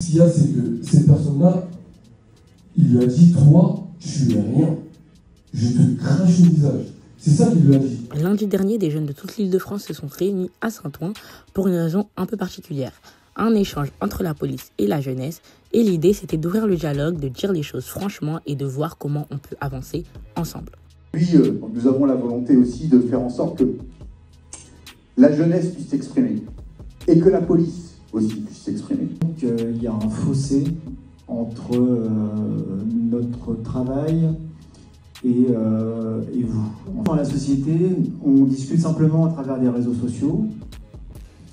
Ce qu'il y a, c'est que cette personne-là, il lui a dit, toi, tu es rien. Je te crache au visage. C'est ça qu'il lui a dit. Lundi dernier, des jeunes de toute l'Île-de-France se sont réunis à Saint-Ouen pour une raison un peu particulière. Un échange entre la police et la jeunesse. Et l'idée, c'était d'ouvrir le dialogue, de dire les choses franchement et de voir comment on peut avancer ensemble. Puis, nous avons la volonté aussi de faire en sorte que la jeunesse puisse s'exprimer et que la police aussi puisse s'exprimer. Donc il y a un fossé entre notre travail et vous. Dans la société, on discute simplement à travers des réseaux sociaux.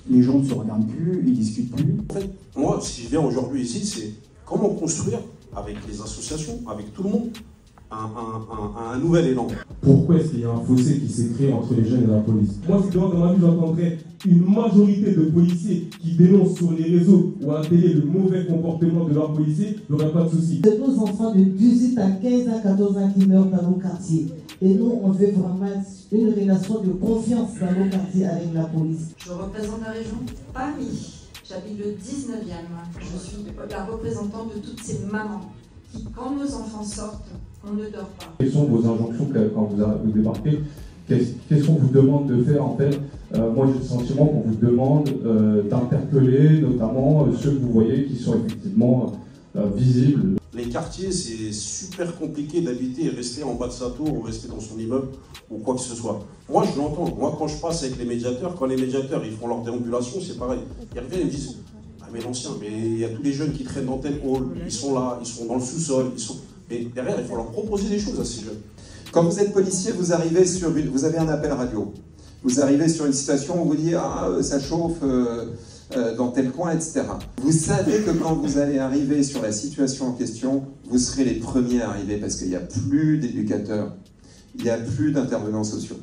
Les gens ne se regardent plus, ils ne discutent plus. En fait, moi, si je viens aujourd'hui ici, c'est comment construire avec les associations, avec tout le monde, un nouvel élan. Pourquoi est-ce qu'il y a un fossé qui s'est créé entre les jeunes et la police? Moi, si dans ma vie j'entendrais une majorité de policiers qui dénoncent sur les réseaux ou à la télé le mauvais comportement de leurs policiers, il n'y aurait pas de souci. C'est nos enfants de 18 à 15 à 14 ans qui meurent dans nos quartiers. Et nous, on veut vraiment une relation de confiance dans nos quartiers avec la police. Je représente la région Paris. J'habite le 19e. Je suis la représentante de toutes ces mamans qui, quand nos enfants sortent, on ne dort pas. Quelles sont vos injonctions quand vous débarquez? Qu'est-ce qu'on vous demande de faire en fait? Moi j'ai le sentiment qu'on vous demande d'interpeller notamment ceux que vous voyez qui sont effectivement visibles. Les quartiers, c'est super compliqué d'habiter et rester en bas de sa tour ou rester dans son immeuble ou quoi que ce soit. Moi je l'entends, moi quand je passe avec les médiateurs, quand les médiateurs ils font leur déambulation, c'est pareil. Ils reviennent et me disent, ah mais l'ancien, mais il y a tous les jeunes qui traînent dans tel hall, ils sont là, ils sont dans le sous-sol, mais derrière il faut leur proposer des choses à ces jeunes. Quand vous êtes policier, vous avez un appel radio. Vous arrivez sur une situation où vous dites « Ah, ça chauffe dans tel coin, etc. » Vous savez que quand vous allez arriver sur la situation en question, vous serez les premiers à arriver parce qu'il n'y a plus d'éducateurs, il n'y a plus d'intervenants sociaux.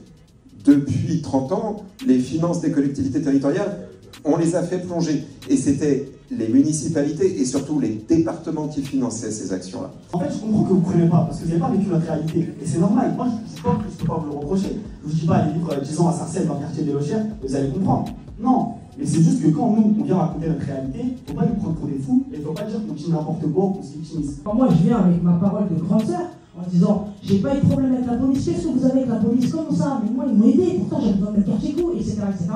Depuis 30 ans, les finances des collectivités territoriales, on les a fait plonger. Et c'était les municipalités et surtout les départements qui finançaient ces actions-là. En fait, je comprends que vous ne prenez pas, parce que vous n'avez pas vécu notre réalité. Et c'est normal. Moi, je ne peux pas vous le reprocher. Je ne vous dis pas, allez vivre 10 ans à Sarcelles, dans le quartier des Lochères, vous allez comprendre. Non. Mais c'est juste que quand nous, on vient raconter notre réalité, il ne faut pas nous prendre pour des fous, et il ne faut pas dire qu'on dit n'importe quoi ou qu'on se victimise. Moi, je viens avec ma parole de grande sœur en disant « J'ai pas eu de problème avec la police, qu'est-ce que vous avez avec la police? Comment ça? Mais moi, ils m'ont aidé, pourtant j'habite dans le quartier coup, etc. etc. »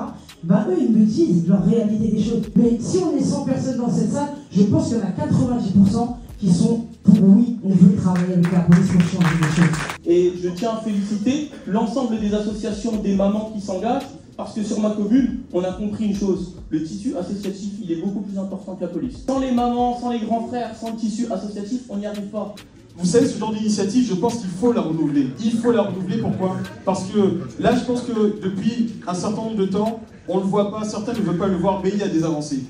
Bah eux, ils me disent leur réalité des choses. Mais si on est 100 personnes dans cette salle, je pense qu'il y en a 90% qui sont pour oui, on veut travailler avec la police pour changer les choses. Et je tiens à féliciter l'ensemble des associations, des mamans qui s'engagent, parce que sur ma commune, on a compris une chose, le tissu associatif, il est beaucoup plus important que la police. Sans les mamans, sans les grands frères, sans le tissu associatif, on n'y arrive pas. Vous savez, ce genre d'initiative, je pense qu'il faut la renouveler. Il faut la renouveler, pourquoi? Parce que là, je pense que depuis un certain nombre de temps, on ne le voit pas, certains ne veulent pas le voir, mais il y a des avancées.